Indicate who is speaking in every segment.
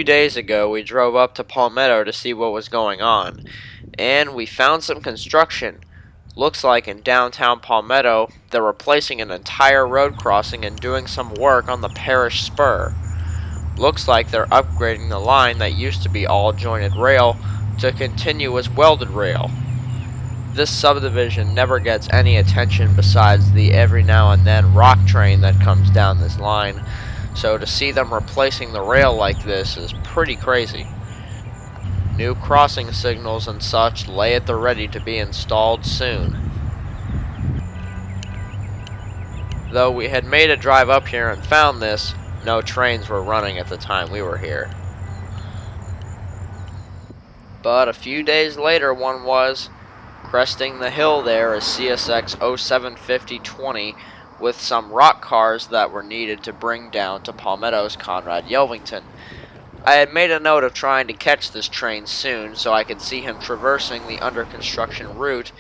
Speaker 1: days ago, we drove up to Palmetto to see what was going on, and we found some construction. Looks like in downtown Palmetto, they're replacing an entire road crossing and doing some work on the parish spur. Looks like they're upgrading the line that used to be all jointed rail to continuous welded rail. This subdivision never gets any attention besides the every now and then rock train that comes down this line, so to see them replacing the rail like this is pretty crazy. New crossing signals and such lay at the ready to be installed soon. Though we had made a drive up here and found this, no trains were running at the time we were here. But a few days later one was. Cresting the hill there is CSX 0750-20 with some rock cars that were needed to bring down to Palmetto's Conrad Yelvington. I had made a note of trying to catch this train soon so I could see him traversing the under construction route,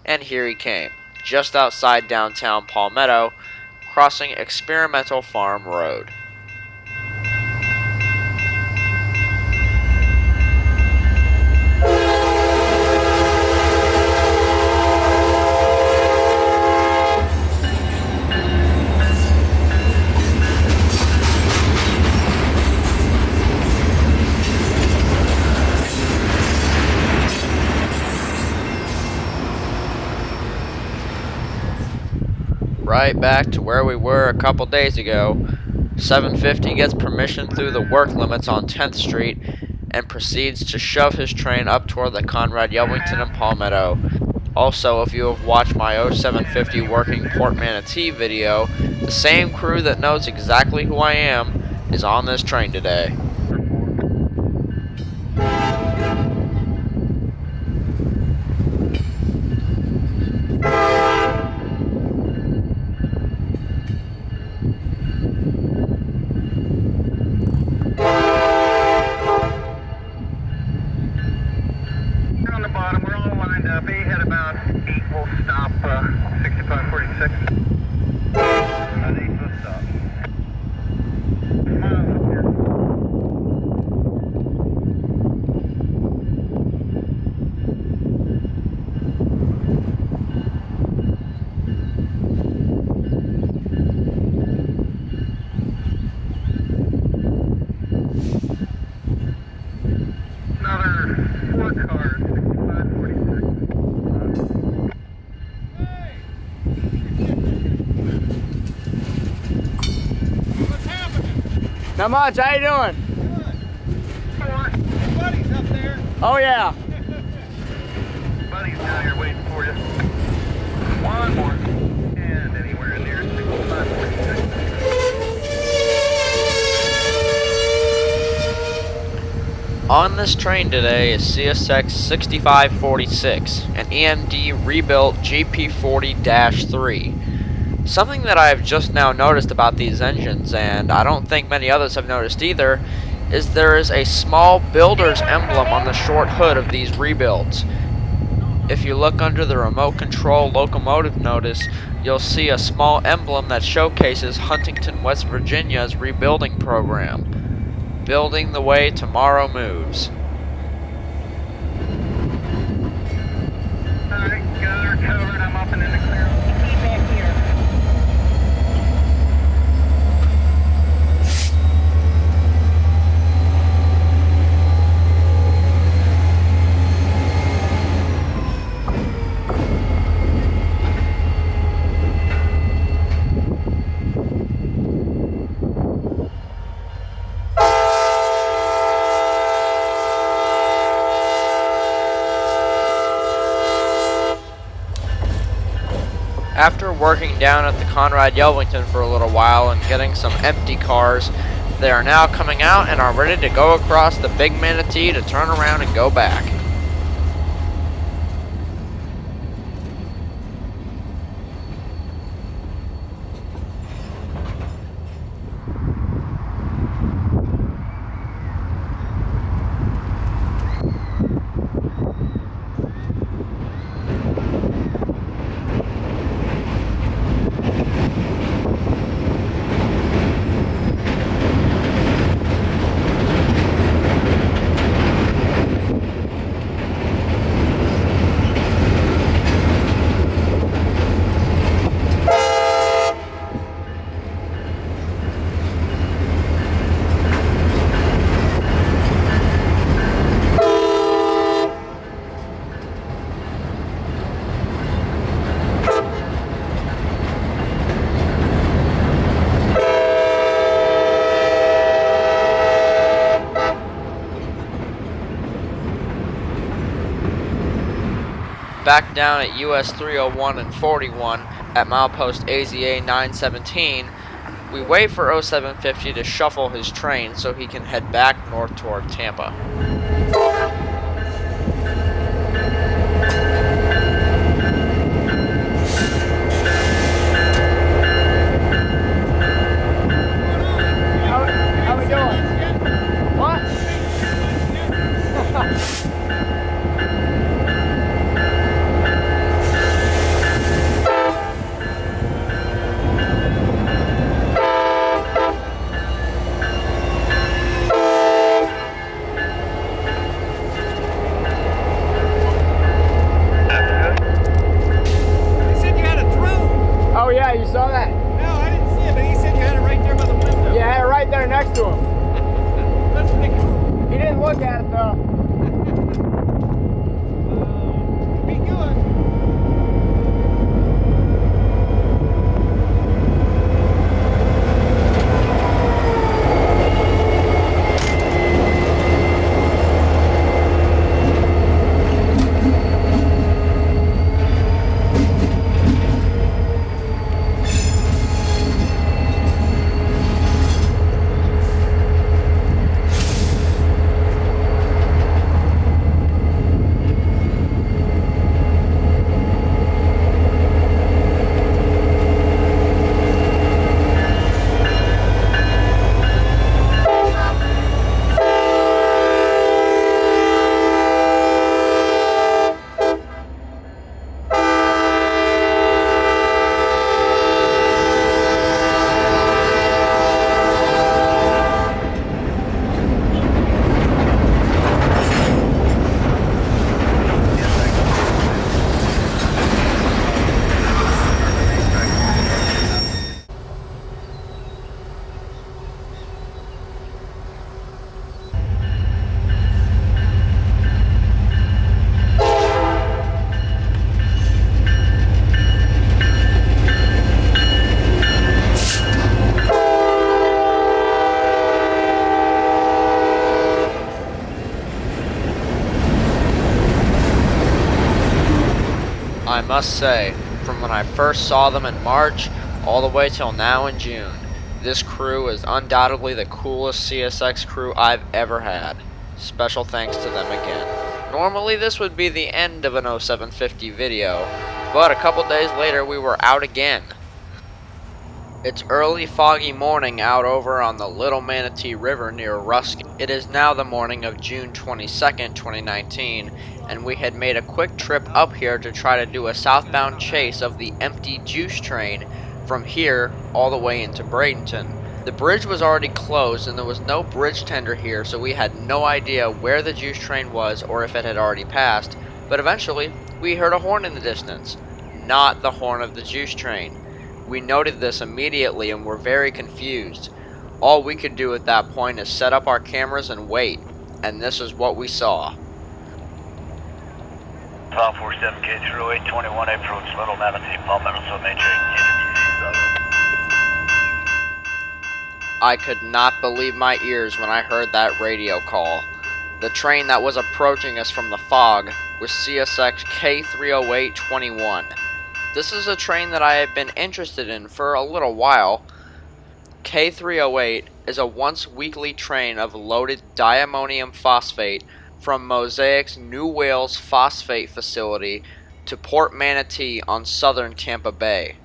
Speaker 1: and here he came, just outside downtown Palmetto, crossing Experimental Farm Road. Right back to where we were a couple days ago. 750 gets permission through the work limits on 10th Street and proceeds to shove his train up toward the Conrad Yelvington and Palmetto. Also, if you have watched my 0750 working Port Manatee video, the same crew that knows exactly who I am is on this train today.
Speaker 2: Not much, how you doing?
Speaker 3: Good. Buddy's up there.
Speaker 2: Oh yeah.
Speaker 3: Buddy's down here waiting for you. One more. And anywhere in there, 6546.
Speaker 1: On this train today is CSX 6546, an EMD rebuilt GP40-3. Something that I have just now noticed about these engines, and I don't think many others have noticed either, is there is a small builder's emblem on the short hood of these rebuilds. If you look under the remote control locomotive notice, you'll see a small emblem that showcases Huntington, West Virginia's rebuilding program. Building the way tomorrow moves.
Speaker 3: Alright, got her covered. I'm up and in the clear.
Speaker 4: Back here.
Speaker 1: After working down at the Conrad Yelvington for a little while and getting some empty cars, they are now coming out and are ready to go across the Big Manatee to turn around and go back. Back down at US 301 and 41 at milepost AZA 917, we wait for 0750 to shuffle his train so he can head back north toward Tampa.
Speaker 2: How we doing? What?
Speaker 4: He said you had a drone.
Speaker 2: Oh yeah, you saw that?
Speaker 4: No, I didn't see it, but he said you had it right there by the window.
Speaker 2: Yeah, I had it right there next to him.
Speaker 4: That's pretty cool.
Speaker 2: He didn't look at it though.
Speaker 4: Be good.
Speaker 1: I must say, from when I first saw them in March all the way till now in June, this crew is undoubtedly the coolest CSX crew I've ever had. Special thanks to them again. Normally this would be the end of an 0750 video, but a couple days later we were out again. It's early foggy morning out over on the Little Manatee River near Ruskin. It is now the morning of June 22nd, 2019, and we had made a quick trip up here to try to do a southbound chase of the empty juice train from here all the way into Bradenton. The bridge was already closed and there was no bridge tender here, so we had no idea where the juice train was or if it had already passed, but eventually we heard a horn in the distance. Not the horn of the juice train. We noted this immediately and were very confused. All we could do at that point is set up our cameras and wait, and this is what we saw.
Speaker 3: 1247K through 821 approach Little Manatee, Palmetto Subdivision.
Speaker 1: I could not believe my ears when I heard that radio call. The train that was approaching us from the fog was CSX K30821. This is a train that I have been interested in for a little while. K308 is a once weekly train of loaded diammonium phosphate from Mosaic's New Wales phosphate facility to Port Manatee on southern Tampa Bay.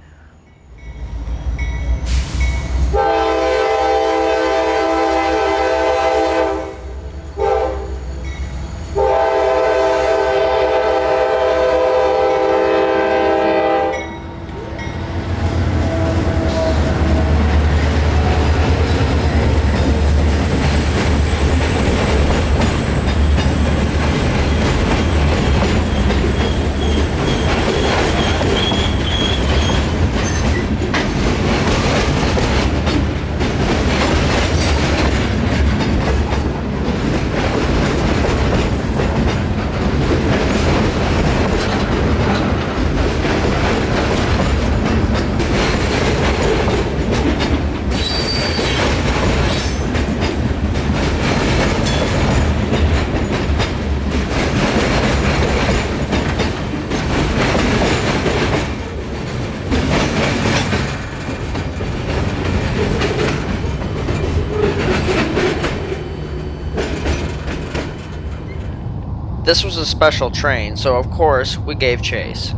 Speaker 1: This was a special train, so of course we gave chase.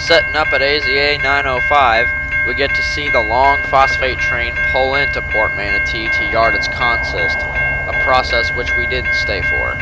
Speaker 1: Setting up at AZA 905, we get to see the long phosphate train pull into Port Manatee to yard its consist, a process which we didn't stay for.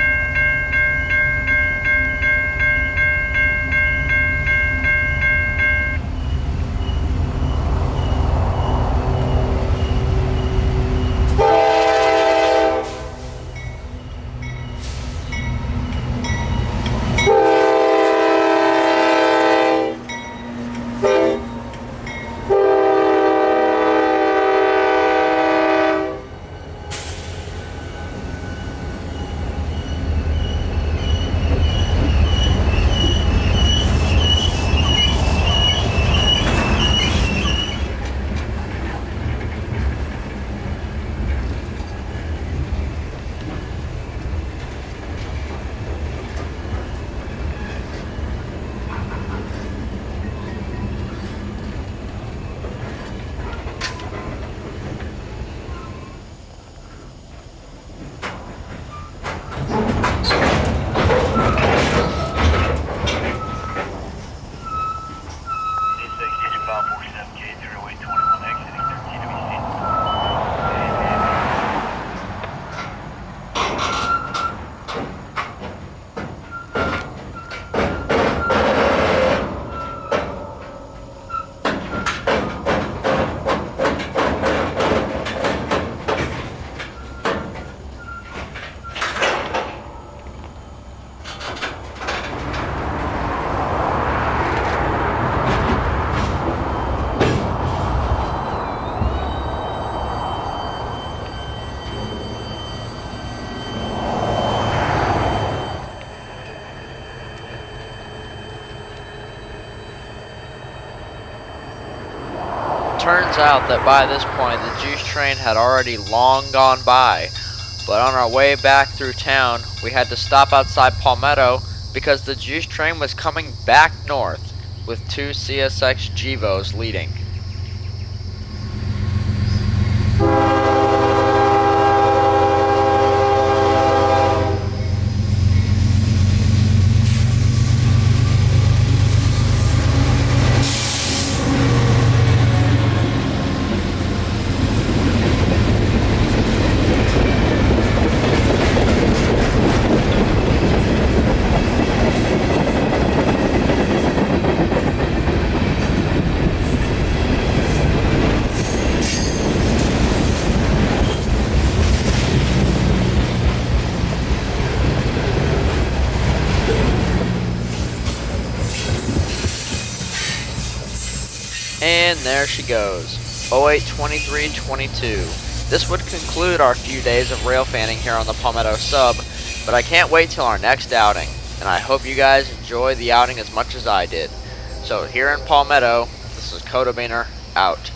Speaker 1: Turns out that by this point the juice train had already long gone by, but on our way back through town we had to stop outside Palmetto because the juice train was coming back north with 2 CSX Gevos leading. And there she goes, 08-23-22. This would conclude our few days of rail fanning here on the Palmetto Sub, but I can't wait till our next outing, and I hope you guys enjoy the outing as much as I did. So here in Palmetto, this is Kotabeaner, out.